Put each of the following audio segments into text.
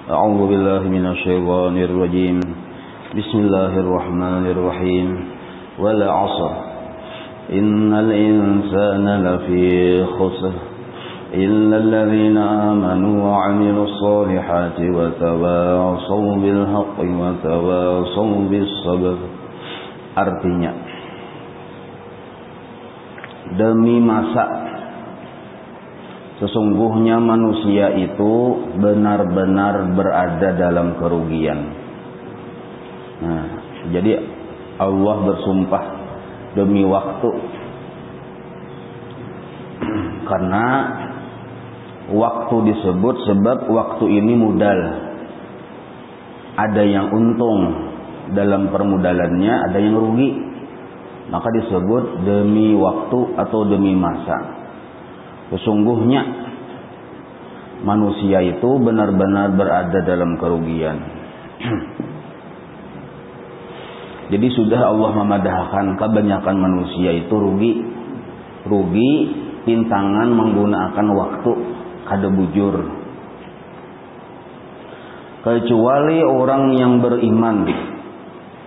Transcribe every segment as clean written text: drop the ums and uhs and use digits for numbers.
أعوذ بالله من الشيطان الرجيم بسم الله الرحمن الرحيم والعصر إن الإنسان لفي خسر إلا الذين آمنوا وعملوا الصالحات وتواصوا بالحق وتواصوا بالصبر. Artinya, demi masa sesungguhnya manusia itu benar-benar berada dalam kerugian. Nah, jadi Allah bersumpah demi waktu, karena waktu disebut sebab waktu ini modal. Ada yang untung dalam permodalannya, ada yang rugi. Maka disebut demi waktu atau demi masa. Sesungguhnya manusia itu benar-benar berada dalam kerugian. Jadi sudah Allah memadahkan kebanyakan manusia itu rugi pintangan menggunakan waktu kada bujur. Kecuali orang yang beriman.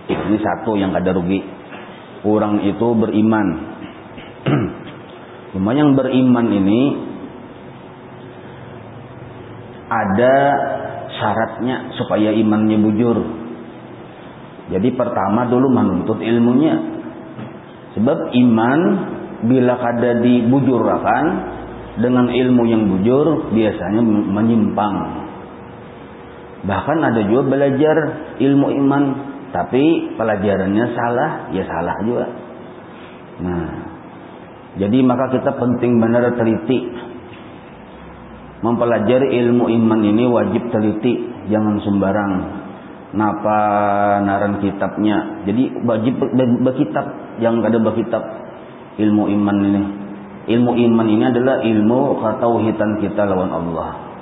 Ini satu yang kada rugi. Orang itu beriman. Cuma yang beriman ini ada syaratnya supaya imannya bujur. Jadi pertama dulu menuntut ilmunya. Sebab iman bila kada dibujurkan dengan ilmu yang bujur biasanya menyimpang. Bahkan ada juga belajar ilmu iman tapi pelajarannya salah, ya salah juga. Nah, jadi maka kita penting benar teliti. Mempelajari ilmu iman ini wajib teliti, jangan sembarang napa naran kitabnya. Jadi wajib berkitab, jangan kada berkitab ilmu iman ini. Ilmu iman ini adalah ilmu ketauhidan kita lawan Allah.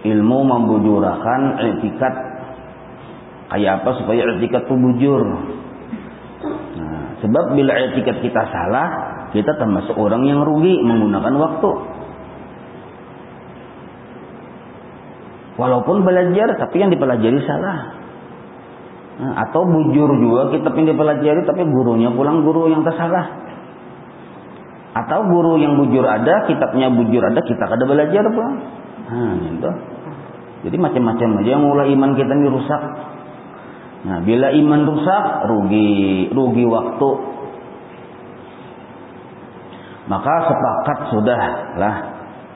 Ilmu membujurakan i'tikad. Kayak apa supaya i'tikad itu bujur? Nah, sebab bila i'tikad kita salah, kita termasuk orang yang rugi menggunakan waktu. Walaupun belajar, tapi yang dipelajari salah. Nah, atau bujur juga kitab yang dipelajari, tapi gurunya pulang guru yang tersalah. Atau guru yang bujur ada, kitabnya bujur ada, kita kada belajar pulang. Nah, gitu. Jadi macam-macam aja yang mulai iman kita ini rusak. Nah, bila iman rusak, rugi waktu. Maka sepakat sudahlah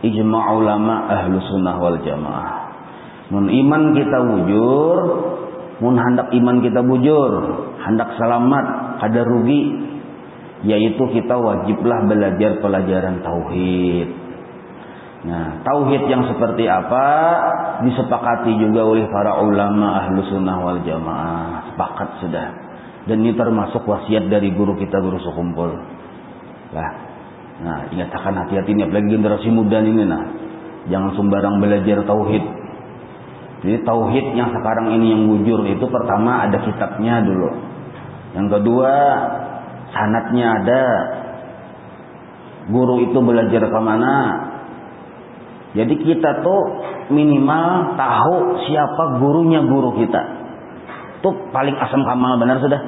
ijma' ulama ahlu sunnah wal jamaah. Mun iman kita bujur, mun hendak iman kita bujur, hendak selamat, kada rugi, yaitu kita wajiblah belajar pelajaran tauhid. Nah, tauhid yang seperti apa disepakati juga oleh para ulama ahlu sunnah wal jamaah. Sepakat sudah. Dan ini termasuk wasiat dari guru kita, guru sekumpul. Nah, ingatkan hati-hati ini, apalagi generasi muda ini. Nah, jangan sembarang belajar tauhid. Jadi tauhid yang sekarang ini yang bujur itu pertama ada kitabnya dulu. Yang kedua sanadnya ada. Guru itu belajar ke mana? Jadi kita tuh minimal tahu siapa gurunya guru kita. Itu paling asam kamal benar sudah.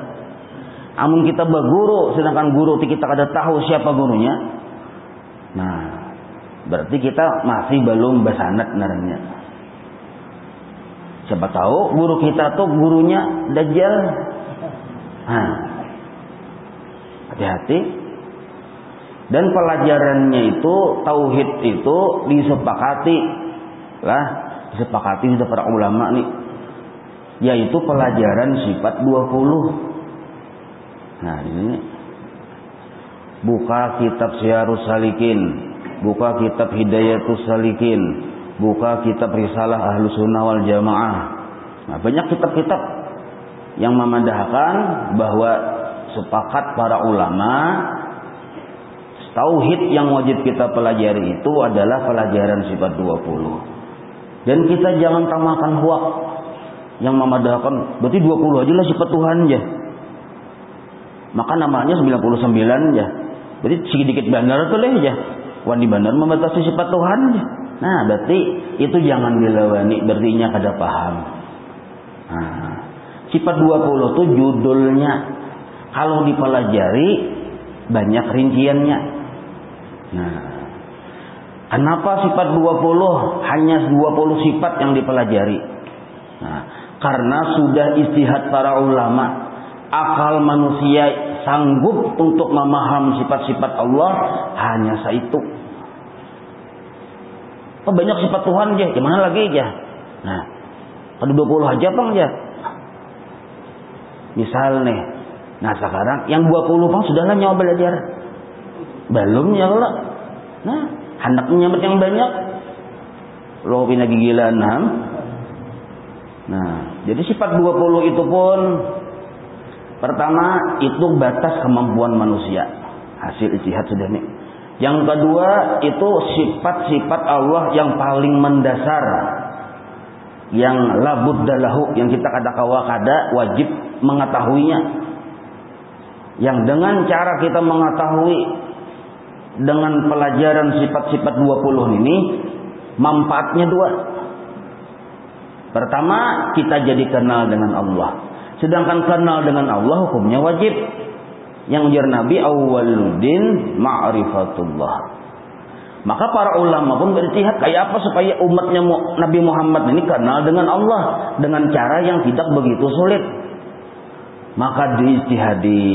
Amun kita berguru sedangkan guru kita kada tahu siapa gurunya. Nah, berarti kita masih belum bersanad naranya. Siapa tahu guru kita tuh gurunya Dajjal. Nah, hati-hati. Dan pelajarannya itu tauhid itu disepakati sudah para ulama nih, yaitu pelajaran sifat 20. Nah, ini buka kitab Syiarus Salikin, buka kitab Hidayatus Salikin, buka kitab Risalah Ahlus Sunnah wal Jamaah. Nah, banyak kitab-kitab yang memandahkan bahwa sepakat para ulama tauhid yang wajib kita pelajari itu adalah pelajaran sifat 20. Dan kita jangan tambahkan huak yang memadahkan, berarti 20 aja lah sifat Tuhan aja. Maka namanya 99 aja. Berarti sedikit benar tuh aja. Wani benar membatasi sifat Tuhan aja. Nah, berarti itu jangan dilewani, berarti kada paham. Nah, sifat 20 itu judulnya. Kalau dipelajari banyak rinciannya. Nah, kenapa sifat 20 hanya 20 sifat yang dipelajari? Nah, karena sudah ijtihad para ulama. Akal manusia sanggup untuk memaham sifat-sifat Allah hanya satu. Oh, banyak sifat Tuhan aja, gimana lagi aja? Nah, ada 20 aja bang aja. Misal nih, nah sekarang yang 20 bang sudahlah nyawa belajar. Belum ya Allah. Nah, hendak menyambut yang banyak. Lo pina gigilan ham. Nah, jadi sifat 20 itu pun pertama itu batas kemampuan manusia. Hasil ijtihad sudah nih. Yang kedua itu sifat-sifat Allah yang paling mendasar, yang la buddalahu, yang kita kada wajib mengetahuinya. Yang dengan cara kita mengetahui dengan pelajaran sifat-sifat 20 ini manfaatnya dua. Pertama, kita jadi kenal dengan Allah. Sedangkan kenal dengan Allah hukumnya wajib. Yang ujar Nabi awwaluddin ma'rifatullah. Maka para ulama pun berijtihad kayak apa supaya umatnya Nabi Muhammad ini kenal dengan Allah dengan cara yang tidak begitu sulit. Maka diijtihadi.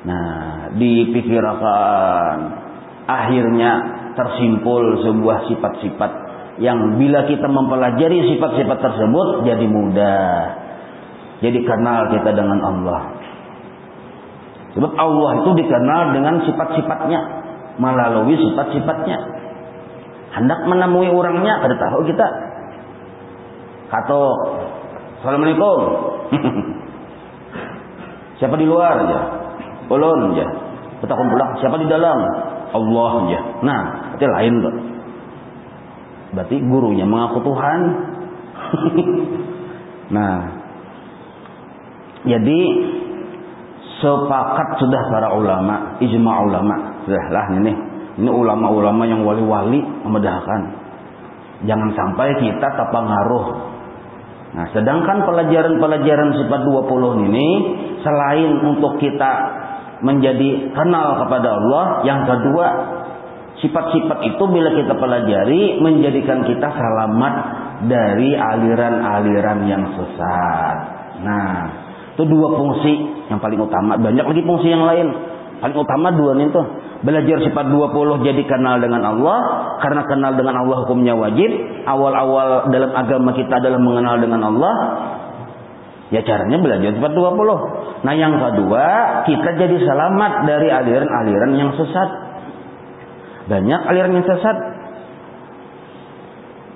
Nah, dipikirkan. Akhirnya tersimpul sebuah sifat-sifat yang bila kita mempelajari sifat-sifat tersebut jadi mudah. Jadi kenal kita dengan Allah. Sebab Allah itu dikenal dengan sifat-sifatnya, melalui sifat-sifatnya. Hendak menemui orangnya, kada tahu kita. Kata, Assalamualaikum. Siapa di luar aja? Ulun aja. Kita kumpulan, siapa di dalam? Allah aja. Nah, itu lain tuh. Berarti gurunya mengaku Tuhan. Nah, jadi sepakat sudah para ulama, ijma ulama, sudahlah ini ulama-ulama yang wali-wali memedahkan. Jangan sampai kita terpengaruh. Nah, sedangkan pelajaran-pelajaran sifat 20 ini selain untuk kita menjadi kenal kepada Allah, yang kedua, sifat-sifat itu bila kita pelajari menjadikan kita selamat dari aliran-aliran yang sesat. Nah, itu dua fungsi yang paling utama. Banyak lagi fungsi yang lain. Paling utama dua nih tuh. Belajar sifat 20 jadi kenal dengan Allah. Karena kenal dengan Allah hukumnya wajib. Awal-awal dalam agama kita adalah mengenal dengan Allah. Ya caranya belajar sifat 20. Nah yang kedua, kita jadi selamat dari aliran-aliran yang sesat. Banyak aliran yang sesat.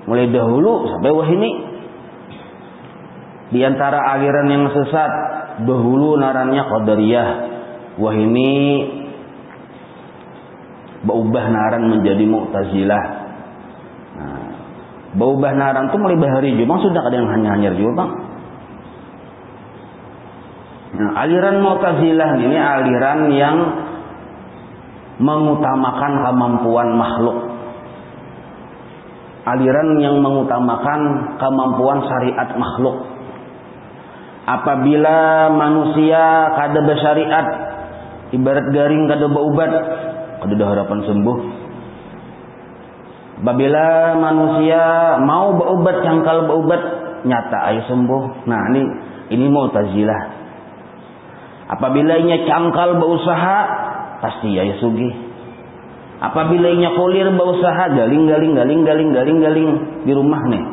Mulai dahulu sampai wah ini. Di antara aliran yang sesat dahulu narannya Qadariyah. Wah ini berubah naran menjadi Mu'tazilah. Nah, berubah naran itu mulai bahari juga. Bang sudah ada yang hanyar juga bang. Nah, aliran Mu'tazilah ini aliran yang mengutamakan kemampuan makhluk. Aliran yang mengutamakan kemampuan syariat makhluk. Apabila manusia kada bersyariat, ibarat garing kada berubat, kada ada harapan sembuh. Apabila manusia mau berubat, cangkal berubat, nyata ayo sembuh. Nah ini Mu'tazilah. Apabila inya cangkal berusaha, pasti ayo sugih. Apabila inya kulir berusaha, galing di rumah nih.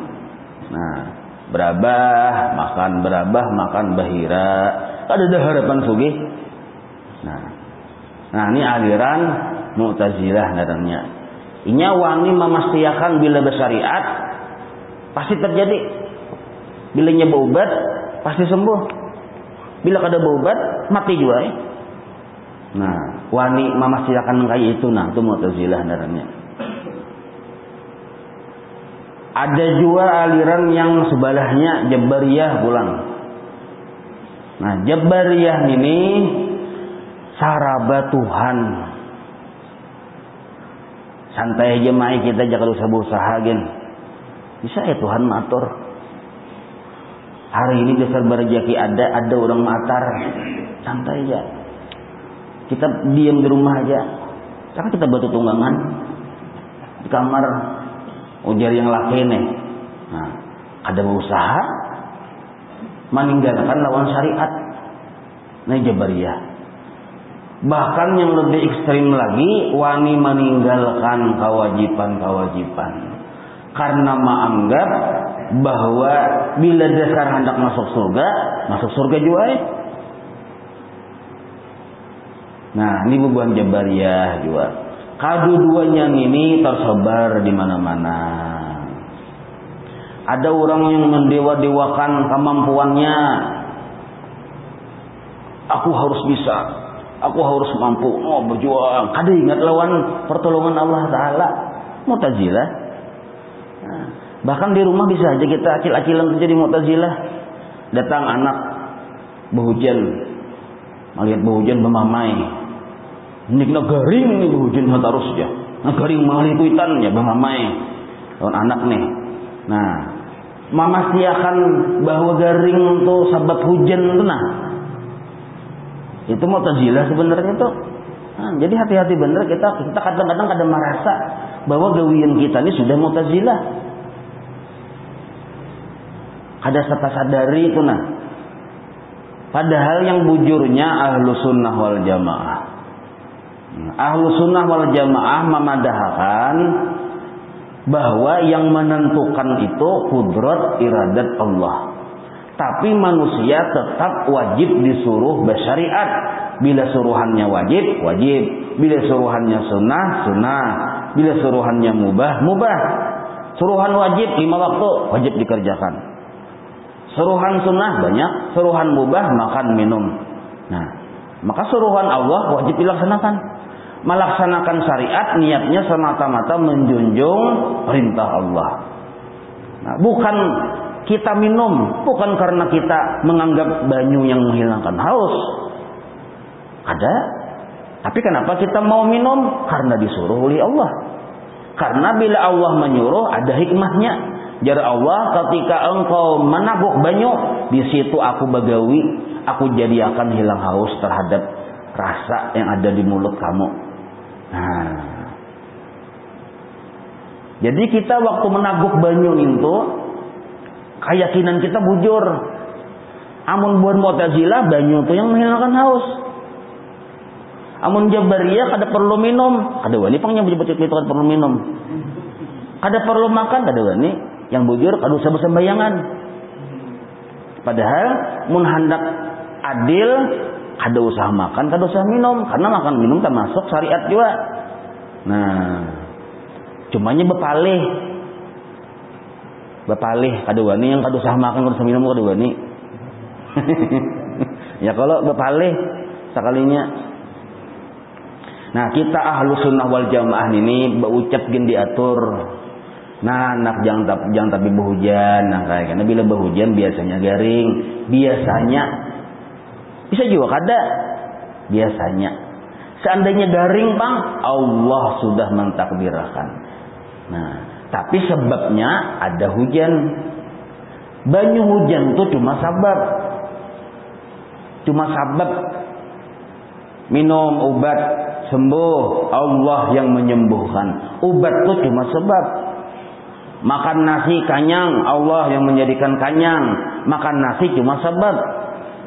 Nah, berabah makan bahira, ada harapan sugih. Nah ini aliran Mu'tazilah namanya. Inya wani memastikan bila bersyariat pasti terjadi. Bila nya berobat pasti sembuh. Bila kada berobat mati juga. Nah, wani memastikan kayak itu, nah itu Mu'tazilah namanya. Ada juga aliran yang sebelahnya Jabariyah pulang. Nah, Jabariyah ini saraba Tuhan. Santai aja mai kita jangan usah berusaha gen. Bisa ya Tuhan matur. Hari ini dasar berjaki ada orang matar. Santai aja. Kita diam di rumah aja. Karena kita batu tunggangan di kamar ujar yang laki nih. Nah, ada usaha meninggalkan lawan syariat. Nah, Jabariyah. Bahkan yang lebih ekstrim lagi, wani meninggalkan kewajiban-kewajiban. Karena menganggap bahwa bila dasar hendak masuk surga juga. Nah, ini beban Jabariyah juga. Kedua-duanya ini tersebar di mana-mana. Ada orang yang mendewa-dewakan kemampuannya. Aku harus bisa, aku harus mampu, mau berjuang. Kada ingat lawan pertolongan Allah Ta'ala. Mu'tazilah. Nah, bahkan di rumah bisa aja kita acil-acilan kerja di Mu'tazilah. Datang anak berhujan, melihat berhujan memamai. Ini kena garing nih berhujan harus ya. Nah garing mahal kuitan ya memamai. Lawan anak nih. Nah, memastikan bahwa garing itu sebab hujan itu nah. Itu Mu'tazilah sebenarnya tuh. Nah, jadi hati-hati bener kita kadang-kadang kadang merasa bahwa gawian kita ini sudah Mu'tazilah. Ada sadari itu nah. Padahal yang bujurnya Ahlus Sunnah wal Jamaah. Ahlus Sunnah wal Jamaah memadahkan bahwa yang menentukan itu kudrat iradat Allah. Tapi manusia tetap wajib disuruh bersyariat. Bila suruhannya wajib, wajib. Bila suruhannya sunnah. Bila suruhannya mubah. Suruhan wajib 5 waktu, wajib dikerjakan. Suruhan sunnah banyak, suruhan mubah makan minum. Nah, maka suruhan Allah wajib dilaksanakan. Melaksanakan syariat niatnya semata-mata menjunjung perintah Allah. Nah, bukan kita minum bukan karena kita menganggap banyu yang menghilangkan haus. Ada. Tapi kenapa kita mau minum? Karena disuruh oleh Allah. Karena bila Allah menyuruh ada hikmahnya. Jar Allah, ketika engkau menaguk banyu, di situ aku bagawi, aku jadi akan hilang haus terhadap rasa yang ada di mulut kamu. Nah, jadi kita waktu menaguk banyu itu keyakinan kita bujur. Amun buat Mu'tazilah banyu itu yang menghilangkan haus. Amun Jabariyah kada perlu minum, kada wani pangnya bujur itu kada perlu minum. Kada perlu makan, kada wani yang bujur kada usah bersembayangan. Padahal mun hendak adil kada usah makan, kada usah minum, karena makan minum termasuk syariat juga. Nah, cumanya bepalih, kada wani yang kada usah makan, kada usah minum, kada wani. Ya kalau bepalih sekalinya. Nah, kita Ahlus Sunnah wal Jamaah ini berucap gin diatur. Nah, nak jangan tapi berhujan, nah kayak karena bila berhujan biasanya garing, biasanya bisa juga kada. Biasanya. Seandainya garing, Bang, Allah sudah mentakdirkan. Nah, tapi sebabnya ada hujan. Banyu hujan itu cuma sabab. Minum obat sembuh, Allah yang menyembuhkan. Obat itu cuma sebab. Makan nasi kanyang, Allah yang menjadikan kanyang. Makan nasi cuma sebab.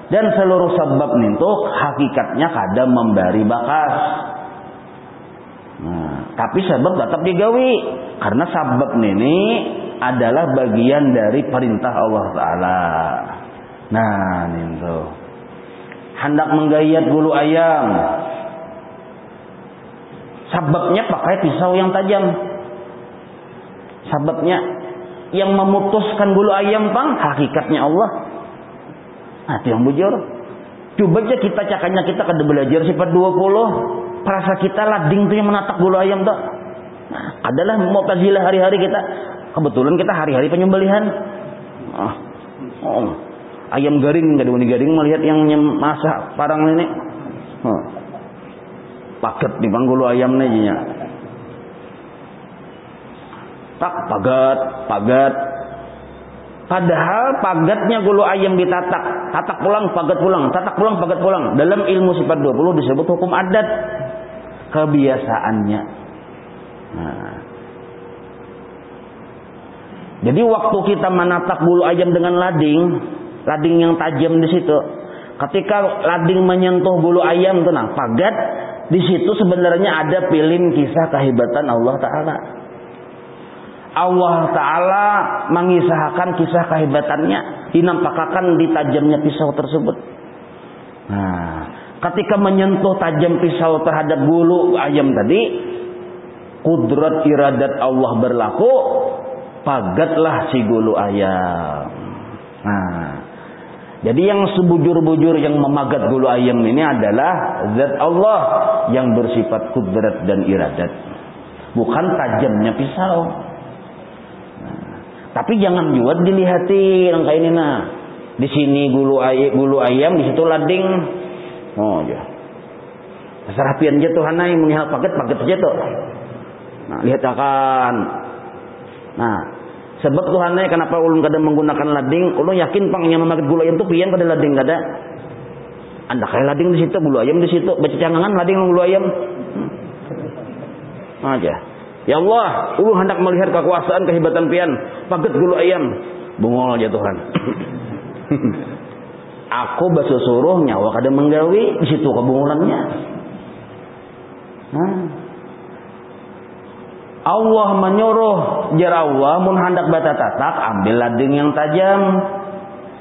Dan seluruh sebab itu hakikatnya kadang memberi bakas. Nah, tapi sebab tetap digawi. Karena sebab ini adalah bagian dari perintah Allah Ta'ala. Nah, itu. Hendak menggayat bulu ayam. Sebabnya pakai pisau yang tajam. Sebabnya yang memutuskan bulu ayam, Bang, hakikatnya Allah. Nah, itu yang bujur. Coba aja kita cakanya kita kada belajar sifat 20. Perasa kita lading tuh yang menatak bulu ayam tuh. Nah, adalah Mu'tazilah hari-hari kita. Kebetulan kita hari-hari penyembelihan. Ayam garing, kada wani garing melihat yang masak parang ini. Paket di bang bulu ayam nih. Tak pagat. Padahal pagatnya gulu ayam ditatak, tatak pulang, pagat pulang, tatak pulang, pagat pulang. Dalam ilmu sifat 20 disebut hukum adat, kebiasaannya. Nah. Jadi waktu kita menatak bulu ayam dengan lading yang tajam di situ, ketika lading menyentuh bulu ayam itu, nah pagat di situ sebenarnya ada film kisah kehebatan Allah Ta'ala. Allah Ta'ala mengisahkan kisah kehebatannya, dinampakkan di tajamnya pisau tersebut. Nah, ketika menyentuh tajam pisau terhadap bulu ayam tadi, kudrat iradat Allah berlaku, pagatlah si bulu ayam. Nah, jadi yang sebujur-bujur yang memagat bulu ayam ini adalah zat Allah yang bersifat kudrat dan iradat, bukan tajamnya pisau. Tapi jangan juga dilihatin angka ini, nah di sini bulu ayam, di situ lading. Oh ya, serapian je Tuhan yang melihat paket saja tuh. Nah lihat akan. Nah sebab Tuhan kenapa ulun kadang menggunakan lading? Ulun yakin pang yang memakai bulu ayam tuh pian pada lading kada. Anda kayak lading di situ, bulu ayam di situ, baca cangangan lading bulu ayam. Aja. Ya Allah, ulun hendak melihat kekuasaan kehebatan pian, paget gulu ayam. Bungol aja Tuhan. Aku basuh suruh nyawa kada menggawi, di situ kebungolannya. Nah. Allah menyuruh jar Allah mun hendak bata tatak, ambil lading yang tajam,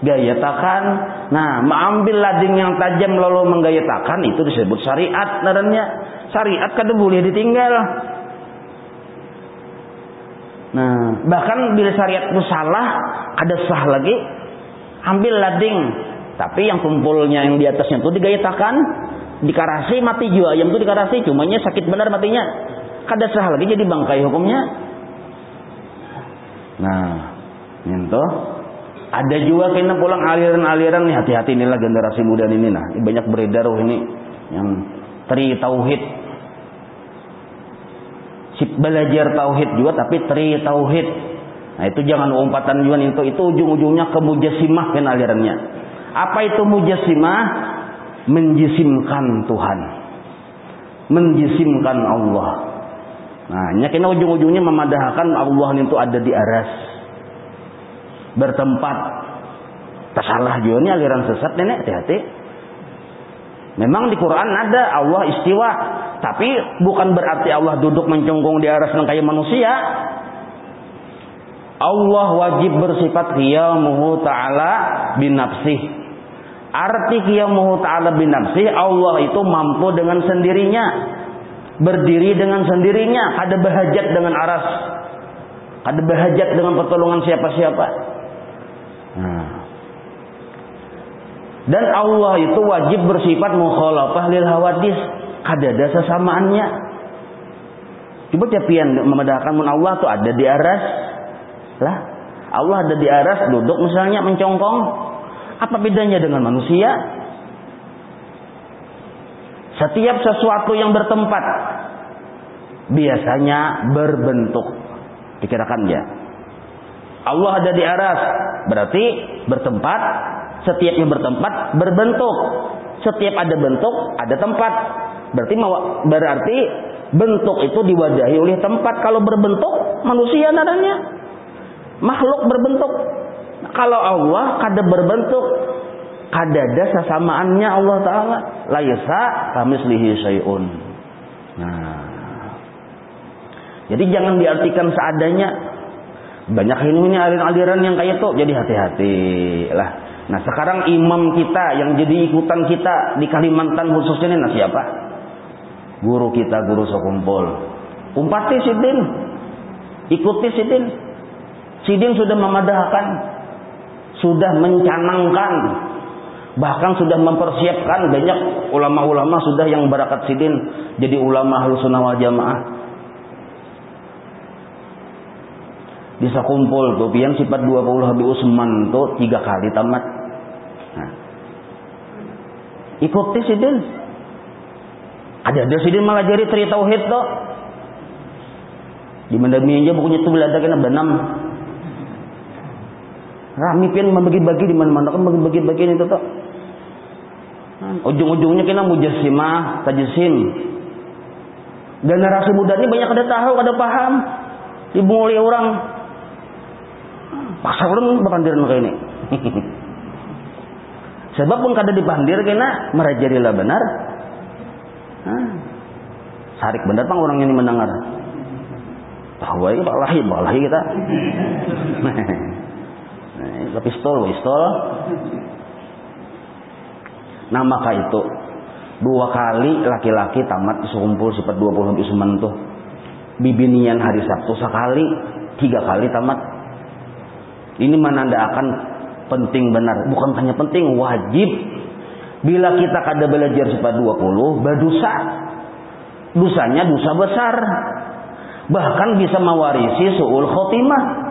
gayatakan. Nah, mengambil lading yang tajam lalu menggayatakan itu disebut syariat ngarannya. Syariat kada boleh ditinggal. Nah, bahkan bila syariat itu salah, ada sah lagi, ambil lading, tapi yang kumpulnya yang di atasnya itu digayatakan, dikarasi mati juga ayam itu dikarasi, cumanya sakit benar matinya, kada sah lagi jadi bangkai hukumnya. Nah, itu ada juga kena pulang aliran-aliran nih, hati-hati inilah generasi muda ini, nah banyak beredar ini yang tri tauhid. Belajar tauhid juga tapi tri tauhid. Nah itu jangan umpatan juga itu ujung-ujungnya ke mujassimah kan alirannya. Apa itu mujassimah? Menjisimkan Tuhan, menjisimkan Allah. Nah kena ujung-ujungnya memadahkan Allah itu ada di aras, bertempat. Tersalah juga ini aliran sesat nenek, hati-hati. Memang di Quran ada Allah istiwa, tapi bukan berarti Allah duduk mencongkong di aras kayak manusia. Allah wajib bersifat qiyamuhu ta'ala binafsih. Arti qiyamuhu ta'ala binafsih, Allah itu mampu dengan sendirinya, berdiri dengan sendirinya, ada bahajat dengan aras, ada bahajat dengan pertolongan siapa-siapa. Nah. Dan Allah itu wajib bersifat mukhalafah lil hawadis, kada ada sesamaannya. Coba capian memadahkan mun Allah tuh ada di aras. Lah, Allah ada di aras duduk misalnya mencongkong. Apa bedanya dengan manusia? Setiap sesuatu yang bertempat biasanya berbentuk. Pikirkan ya. Allah ada di aras, berarti bertempat. Setiap yang bertempat berbentuk. Setiap ada bentuk, ada tempat. Berarti bentuk itu diwadahi oleh tempat. Kalau berbentuk, manusia nadanya. Makhluk berbentuk. Kalau Allah kada berbentuk, kada ada sesamaannya Allah Ta'ala. Laisa kamitslihi syai'un. Nah. Jadi jangan diartikan seadanya. Banyak ini aliran-aliran yang kayak itu. Jadi hati-hati lah. Nah sekarang imam kita yang jadi ikutan kita di Kalimantan khususnya ini, nah siapa? Guru kita, guru sekumpul. Umpati sidin, ikuti sidin. Sidin sudah memadahkan, sudah mencanangkan, bahkan sudah mempersiapkan. Banyak ulama-ulama sudah yang barakat sidin jadi ulama Ahlussunnah wal Jamaah. Bisa kumpul tuh pian sifat 20 Habib Utsman tuh 3 kali tamat. Nah. Ikuti sidin. Ada sidin melajari tri tauhid tuh. Di Mandami aja bukunya tuh ada kena benam. Rami pian membagi-bagi di mana-mana kan bagi-bagi itu tuh. Ujung-ujungnya kena mujassimah, tajsim. Generasi muda ini banyak ada tahu, ada paham. Dibunguli orang. Paksa orang bakandiran kayak ini. Sebab pun kada dipandir kena merajarilah benar. Sarik benar pang orang yang mendengar. Tahu aja balahi kita. Pistol. Nah maka itu 2 kali laki-laki tamat sekumpul seper 20 isuman tuh. Bibinian hari Sabtu sekali, 3 kali tamat. Ini menandakan penting benar, bukan hanya penting, wajib. Bila kita kada belajar seper 20, berdosa. Dosanya dosa besar. Bahkan bisa mewarisi su'ul khotimah.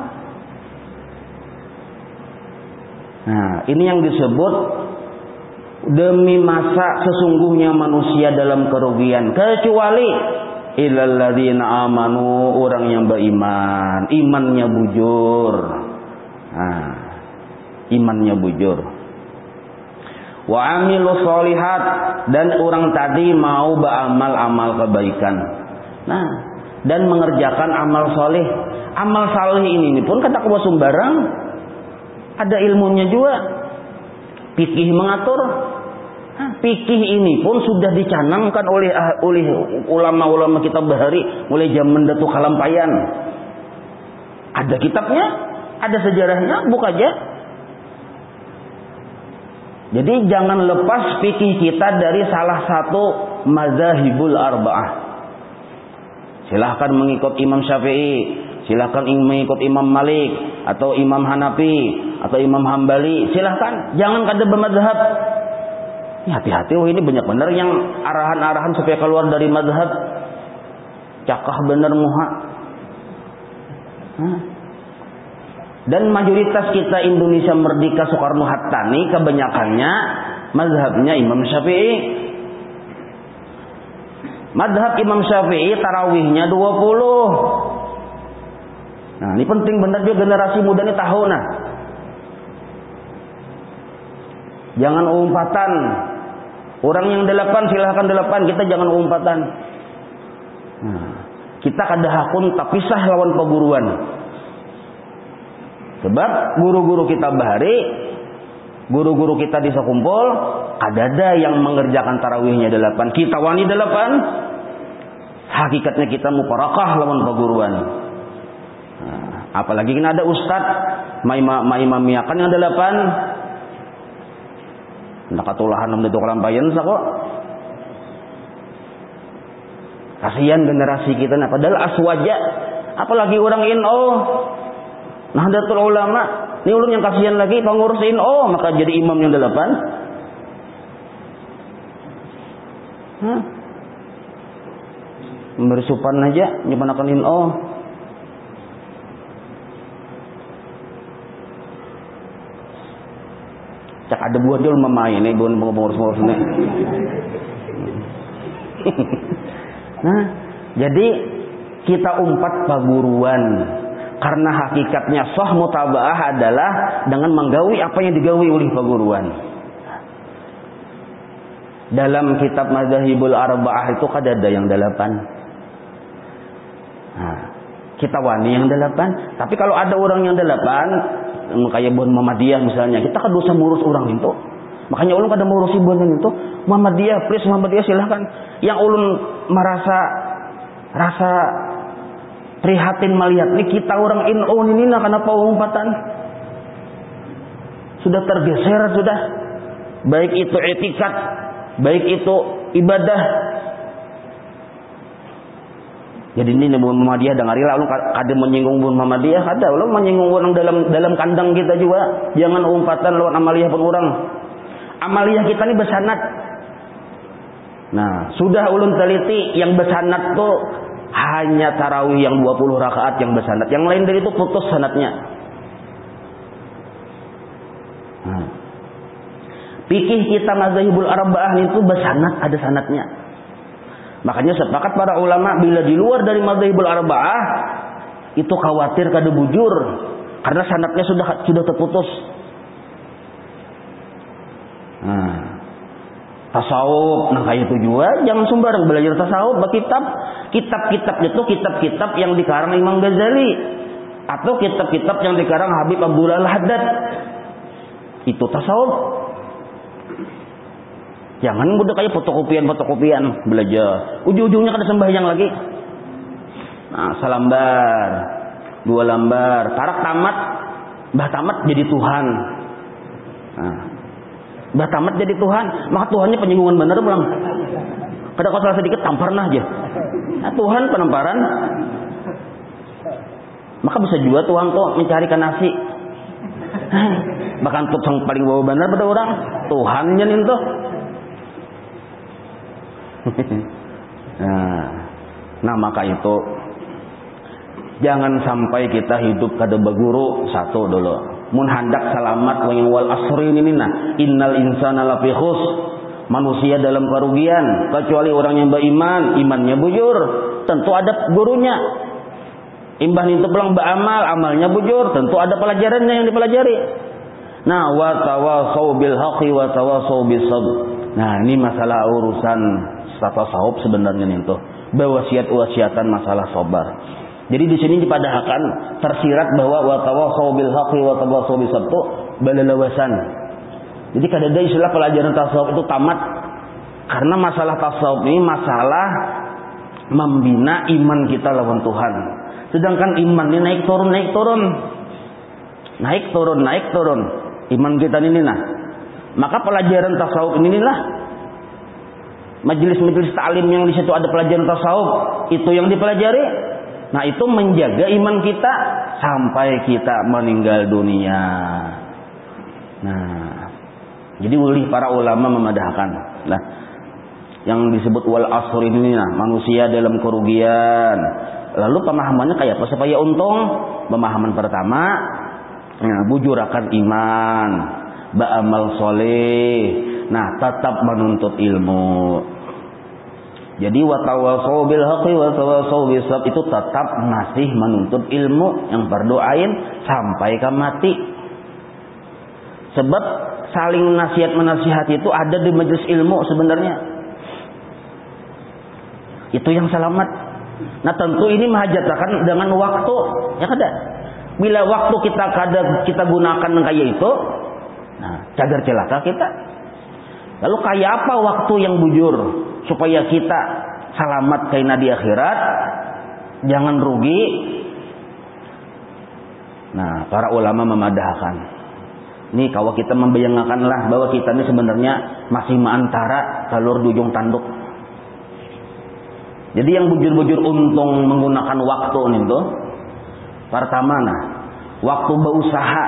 Nah, ini yang disebut demi masa sesungguhnya manusia dalam kerugian kecuali illal ladzina amanu, orang yang beriman, imannya bujur. Nah, imannya bujur. Wa amilus sholihat, dan orang tadi mau beramal-amal kebaikan. Nah, dan mengerjakan amal soleh. Amal saleh ini pun kata kuwa sembarang. Ada ilmunya juga. Fikih mengatur. Fikih ini pun sudah dicanangkan oleh ulama-ulama kita bahari mulai zaman Datuk Kalampayan. Ada kitabnya, ada sejarahnya, buka aja. Jadi jangan lepas fikih kita dari salah satu mazhabul arba'ah. Silahkan mengikut Imam Syafi'i, silahkan mengikut Imam Malik atau Imam Hanafi atau Imam Hambali, silahkan. Jangan kada bermadzhab. Hati-hati, ini banyak benar yang arahan-arahan supaya keluar dari mazhab. Cakah benar muha. Dan mayoritas kita Indonesia Merdeka Soekarno Hatta nih kebanyakannya mazhabnya Imam Syafi'i. Mazhab Imam Syafi'i tarawihnya 20. Nah, ini penting benar juga generasi muda ini tahu nah. Jangan umpatan. Orang yang 8 silahkan 8, kita jangan umpatan. Nah, kita kada hakun tak pisah lawan perguruan. Sebab guru-guru kita bahari, guru-guru kita di sekumpul, ada yang mengerjakan tarawihnya 8. Kita wani 8. Hakikatnya kita muparakah lawan perguruan. Nah, apalagi kena ada ustad maimamiakan yang 8. Nakatulahan nam Datuk Kalampayan sa kok. Kasihan generasi kita nah, padahal aswaja. Apalagi orang NU. Nahdlatul Ulama, ini ulun yang kasihan lagi pengurus NU, maka jadi imam yang 8. Memberi supan aja nyepanakan NU. Cak ada buat jual memain nih bukan pengurus-pengurus ini. Nah, jadi kita umpat paguruan karena hakikatnya sah mutabaah adalah dengan menggawi apa yang digawi oleh paguruan. Dalam kitab Madzhabul Arba'ah itu kada ada yang 8. Nah, kita wani yang 8. Tapi kalau ada orang yang 8 kayak Bon Muhammadiyah misalnya, kita kan dosa ngurus orang itu. Makanya ulun kada mengurusi Bon itu. Muhammadiyah, please Muhammadiyah silahkan. Yang ulun rasa prihatin melihat nih kita orang NU ini nah kenapa umpatan sudah tergeser sudah. Baik itu etikat, baik itu ibadah. Jadi ini Muhammadiyah dengarilah ulun kada menyinggung Bun Muhammadiyah, kada ulun menyinggung orang dalam kandang kita juga. Jangan umpatan lawan amaliyah pun orang. Amaliyah kita ini bersanad. Nah, sudah ulun teliti yang bersanad tuh hanya tarawih yang 20 rakaat yang bersanad. Yang lain dari itu putus sanadnya. Nah, fikih kita Madzhabul Arba'ah itu bersanad, ada sanadnya. Makanya sepakat para ulama bila di luar dari Madzhabul Arba'ah itu khawatir kada bujur karena sanadnya sudah terputus. Nah, tasawuf, nah kayak itu juga jangan sembarang belajar tasawuf. Kitab-kitab itu kitab-kitab yang dikarang Imam Ghazali atau kitab-kitab yang dikarang Habib Abdullah Al-Haddad. Itu tasawuf. Jangan udah kayak fotokopian belajar. Ujung-ujungnya kada sembahyang lagi. Nah, salambar, 2 lembar, tarak tamat, bah tamat jadi Tuhan. Nah, bah tamat jadi Tuhan, maka Tuhannya penyinggungan bener belum? Kada kau salah sedikit tampar nah aja. Nah, Tuhan penamparan. Maka bisa juga Tuhan tuh mencarikan nasi. Bahkan tuh yang paling bawa bener pada orang Tuhannya nih tuh. Nah maka itu jangan sampai kita hidup kada baguru. Satu dulu mun handak selamat wal asri ini nah innal insana lafi khus, manusia dalam kerugian kecuali orang yang beriman, imannya bujur, tentu ada gurunya. Imbah itu pulang beramal, amalnya bujur, tentu ada pelajarannya yang dipelajari. Nah, wa tawasau bil haqqi wa tawasau bis sabr. Nah, ini masalah urusan tasawuf sebenarnya nih tuh. Wasiat-wasiatan masalah sabar. Jadi di sini dipadahkan tersirat bahwa wa tawasau bil haqqi wa tawasau bis sabr itu balalawasan. Jadi kada ada istilah pelajaran tasawuf itu tamat. Karena masalah tasawuf ini masalah membina iman kita lawan Tuhan. Sedangkan iman ini naik turun. Iman kita ini nah. Maka pelajaran tasawuf ini lah. Majelis-majelis ta'lim yang di situ ada pelajaran tasawuf, itu yang dipelajari. Nah, itu menjaga iman kita sampai kita meninggal dunia. Nah, jadi ulih para ulama memadahkan. Nah, yang disebut wal asr ini nah, manusia dalam kerugian. Lalu pemahamannya kayak apa supaya untung? Pemahaman pertama, bujur akan iman, ba'amal soleh. Nah, tetap menuntut ilmu. Jadi wa tawasau bil haqqi wa tawasau bis sabr itu tetap masih menuntut ilmu yang berdoain sampai ke mati. Sebab saling nasihat menasihati itu ada di majelis ilmu sebenarnya. Itu yang selamat. Nah, tentu ini menghajatkan dengan waktu, ya kada. Bila waktu kita gunakan kayak itu, nah, cagar celaka kita. Lalu kayak apa waktu yang bujur supaya kita selamat kaina di akhirat, jangan rugi. Nah, para ulama memadahkan. Ini kalau kita membayangkanlah bahwa kita ini sebenarnya masih antara telur di ujung tanduk. Jadi yang bujur-bujur untung menggunakan waktu itu pertama nah, waktu berusaha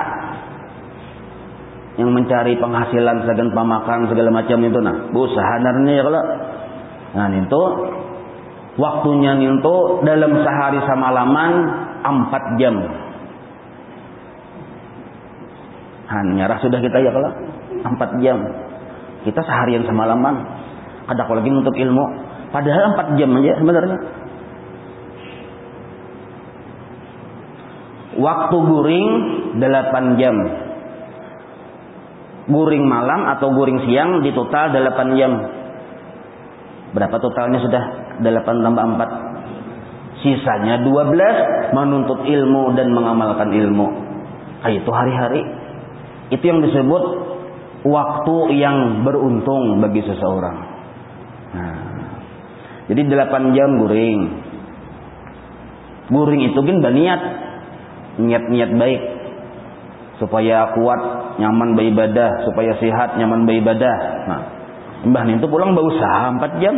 yang mencari penghasilan segan pamakan segala macam itu nah, berusaha narnya ya kalau. Nah, itu waktunya itu dalam sehari semalaman 4 jam. Nyarah sudah kita ya kalau 4 jam. Kita seharian semalaman. Kada kalau lagi untuk ilmu. Padahal 4 jam aja sebenarnya. Waktu guring 8 jam. Guring malam atau guring siang di total 8 jam. Berapa totalnya sudah? 8 tambah 4. Sisanya 12 menuntut ilmu dan mengamalkan ilmu. Itu hari-hari. Itu yang disebut waktu yang beruntung bagi seseorang. Nah, jadi 8 jam guring. Guring itu kan berniat. Niat-niat baik. Supaya kuat, nyaman beribadah. Supaya sehat, nyaman beribadah. Nah, mbah itu pulang berusaha 4 jam.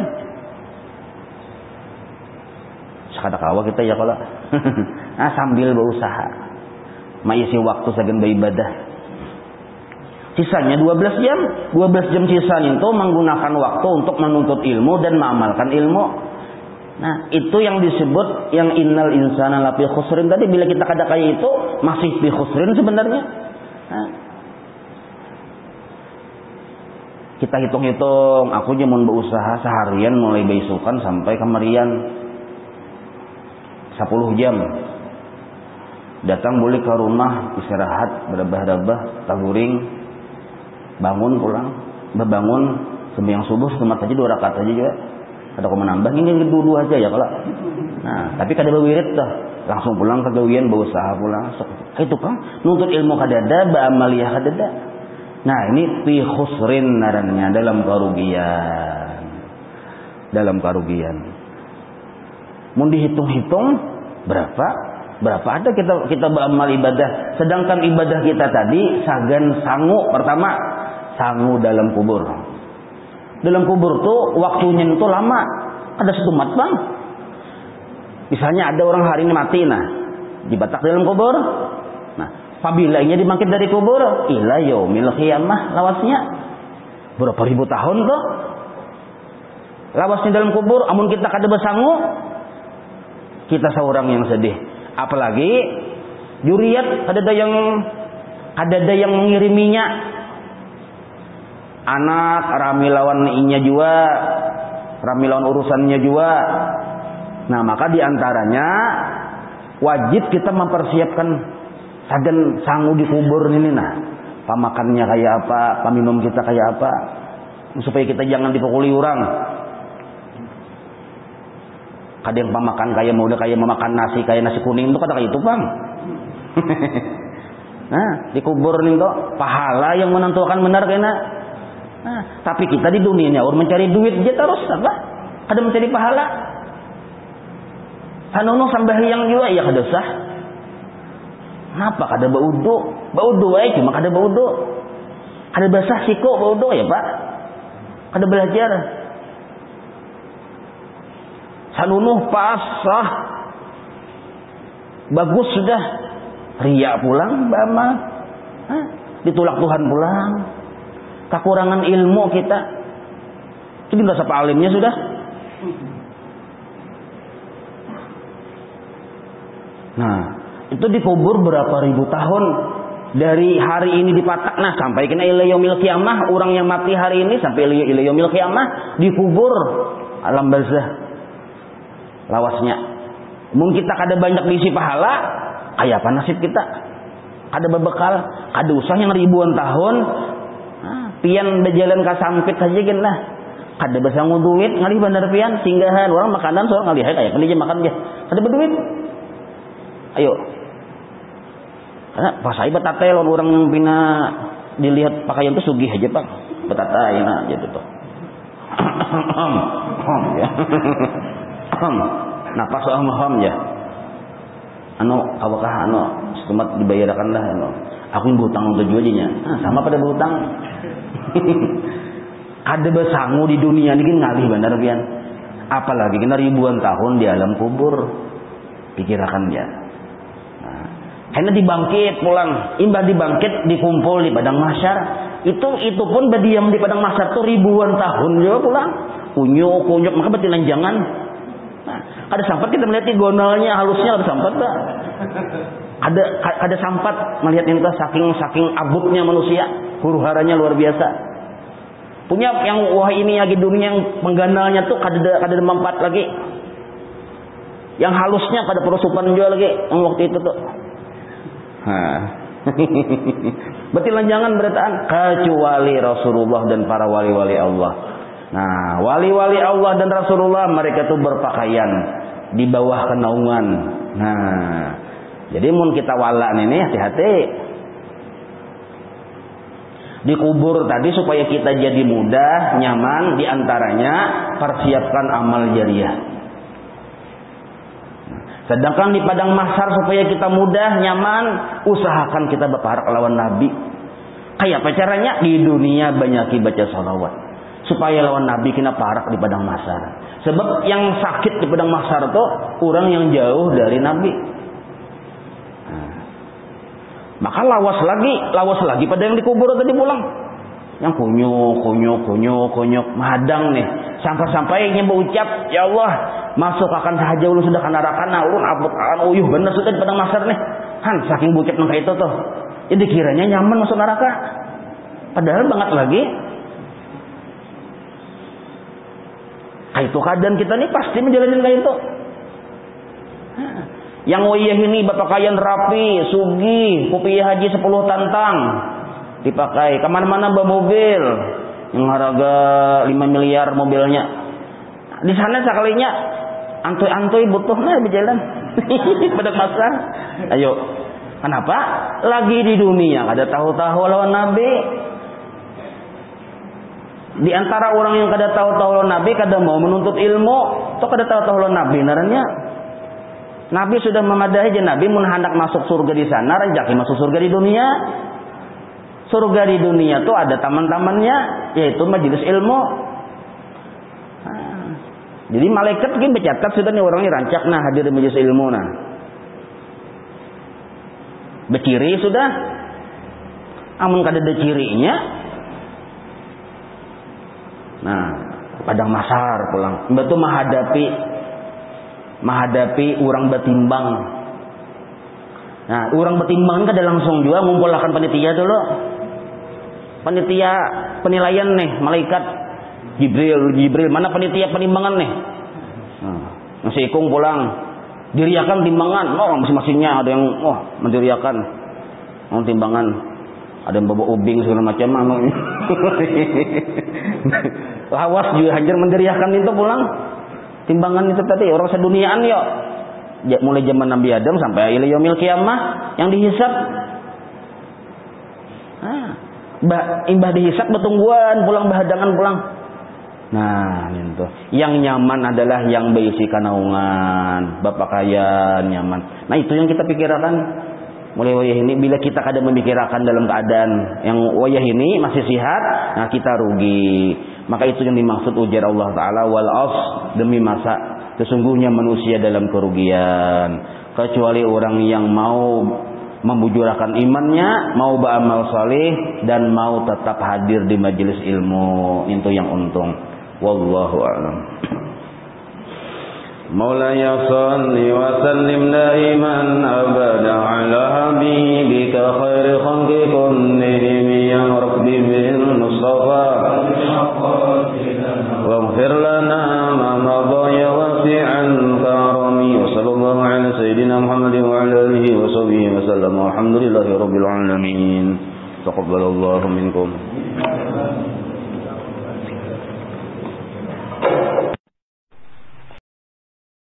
Sekadar kawa kita ya kalau. Nah, sambil berusaha. Mengisi waktu segan beribadah. Sisanya 12 jam. 12 jam sisanya itu menggunakan waktu untuk menuntut ilmu dan mengamalkan ilmu. Nah, itu yang disebut yang innal insana lafi khusrin tadi. Bila kita kada kayak itu masih fi khusrin sebenarnya. Nah, kita hitung-hitung, aku cuma berusaha seharian mulai besukan sampai kemarian 10 jam. Datang boleh ke rumah, istirahat, berabah-rabah, taguring, bangun pulang, bangun sembahyang subuh setemat saja 2 rakaat saja juga. Ada kau menambah ini dua aja ya kalau. Nah, tapi kada berwirid dah. Langsung pulang ke gawian berusaha pulang. Itu kan nuntut ilmu kadada, ba amaliyah kadada. Nah, ini fi khusrin narannya, dalam kerugian. Dalam kerugian. Mun dihitung-hitung berapa ada kita beramal ibadah, sedangkan ibadah kita tadi sagan sangu. Pertama, sangu dalam kubur. Dalam kubur tuh waktunya itu lama, ada setumat bang. Misalnya ada orang hari ini mati, nah dibatak dalam kubur. Nah, apabila ini dimangkit dari kubur, ila yaumil qiyamah lawasnya berapa ribu tahun tuh lawasnya dalam kubur. Amun kita kada bersangu, kita seorang yang sedih. Apalagi juriat ada yang mengiriminya, anak rami lawan inya juga, rami lawan urusannya juga. Nah, maka diantaranya wajib kita mempersiapkan sagan sangu di kubur ini. Nah, pamakannya kayak apa, paminum kita kayak apa, supaya kita jangan dipukuli orang. Kadang pamakan kayak mau udah kayak memakan nasi kayak nasi kuning itu kata kayak itu bang. Nah, dikubur nih tuh pahala yang menentukan benar kena. Nah, tapi kita di dunia ini orang mencari duit aja terus apa? Ada mencari pahala. Sanono sambahyang juga ya kada sah. Kenapa kada baudu? Baudu aja cuma kada baudu. Kada basah siku baudu ya pak. Kada belajar. Sanunuh pasah bagus sudah, ria pulang bama, ditolak Tuhan pulang, kekurangan ilmu kita, itu nggak sapa alimnya sudah. Nah, itu dikubur berapa ribu tahun dari hari ini dipatak, nah sampai kena ila yaumil qiyamah, orang yang mati hari ini sampai ila yaumil qiyamah dikubur alam barzah. Lawasnya mungkin kita kada banyak diisi pahala, kayak apa nasib kita? Kada berbekal, kada usah yang ribuan tahun, pian berjalan ke sampit saja kan lah. Kada besangu duit ngalih bandar pian singgahan orang makanan soal ngalih kayak pelija makan dia. Kada berduit. Ayo. Karena pas saya betatai lawan orang yang pina dilihat pakaian itu sugih aja pak. Betatai nah gitu tuh. Ya. Nah pas soal ya, apakah setemat dibayarkan dah, aku yang berhutang untuk jualnya, sama pada berhutang. Ada bersangu di dunia ini ngalih benar pian, apalagi kena ribuan tahun di alam kubur, pikirkan ya. Nah, karena dibangkit pulang, imbah dibangkit dikumpul di padang mahsyar, itu pun berdiam di padang mahsyar tuh ribuan tahun juga pulang, kunyuk maka betilan jangan. Nah, ada sampat kita melihat di gonalnya halusnya ada sampat tak? Ada sampat melihat ini tuh saking abutnya manusia, huru haranya luar biasa. Punya yang wah ini lagi dunia yang pengganalnya tuh kada mempat lagi. Yang halusnya kada perusupan juga lagi yang waktu itu tuh. Berarti lanjangan berataan kecuali Rasulullah dan para wali-wali Allah. Nah, wali-wali Allah dan Rasulullah mereka tuh berpakaian di bawah kenaungan. Nah, jadi mun kita wala ini hati-hati. Dikubur tadi supaya kita jadi mudah, nyaman, diantaranya persiapkan amal jariah. Sedangkan di padang mahsyar supaya kita mudah, nyaman, usahakan kita berparak lawan Nabi. Kayak apa caranya? Di dunia banyaki baca salawat. Supaya lawan Nabi kena parak di padang mahsyar. Sebab yang sakit di padang mahsyar itu orang yang jauh dari Nabi. Nah, maka lawas lagi pada yang dikubur tadi pulang. Yang kunyuk mahadang nih. Sampai-sampai yang berucap, ya Allah, masuk akan sahaja ulun sudah kana neraka, nah ulun abot akan uyuh bener sudah di padang mahsyar nih. Saking bucap nang itu tuh. Jadi kiranya nyaman masuk neraka. Padahal banget lagi. Itu keadaan kita nih pasti menjalani kayak itu. Yang wayah ini berpakaian rapi, sugih, kopiah haji 10 tantang dipakai. Kemana-mana bawa mobil yang harga 5 miliar mobilnya. Di sana sekalinya antoi-antoi butuhnya berjalan pada pasar. Ayo, kenapa? Lagi di dunia ada tahu-tahu lawan Nabi. Di antara orang yang kada tahu-tahu lawan Nabi, kada mau menuntut ilmu, atau kada tahu-tahu lawan Nabi narannya. Nabi sudah memadahi je Nabi mun hendak masuk surga di sana, rejaki masuk surga di dunia. Surga di dunia tuh ada taman-tamannya, yaitu majelis ilmu. Nah, jadi malaikat gini bercatat sudah nih orangnya rancak nah hadir di majelis ilmu nah. Beciri sudah. Amun kada ada cirinya. Nah, padang masar pulang. Mbak tuh menghadapi orang betimbang. Nah, orang betimbang kada langsung juga ngumpulkan panitia dulu. Panitia penilaian nih, malaikat Jibril, mana panitia penimbangan nih? Nah, nasi ikung pulang. Diriakan timbangan. Oh, masing-masingnya ada yang mendiriakan. Oh, timbangan. Ada yang bawa ubing segala macam. Lawas juga hajar mendiriakan itu pulang. Timbangan itu tadi orang seduniaan yuk. Mulai zaman Nabi Adam sampai ila yaumil qiyamah yang dihisab. Imbah dihisab betungguan pulang bahadangan pulang. Nah, itu. Yang nyaman adalah yang berisi kanaungan, berpakaian nyaman. Nah, itu yang kita pikirkan. Mulai wayah ini bila kita kada memikirkan dalam keadaan yang wayah ini masih sihat, nah kita rugi. Maka itu yang dimaksud ujar Allah Ta'ala wal as, demi masa sesungguhnya manusia dalam kerugian kecuali orang yang mau membujurkan imannya, mau beramal saleh dan mau tetap hadir di majelis ilmu, itu yang untung. Wallahu a'lam. Maulaya salli wa sallim daiman abada ala habibika khairi khalqi kullihim ya rabbi bil mustafa waghfir lana ma madha ya wasi'al karami wa sallallahu ala sayyidina Muhammadin wa ala alihi wa sahbihi wa sallam walhamdulillahi rabbil alamin. Taqabbalallahu minkum.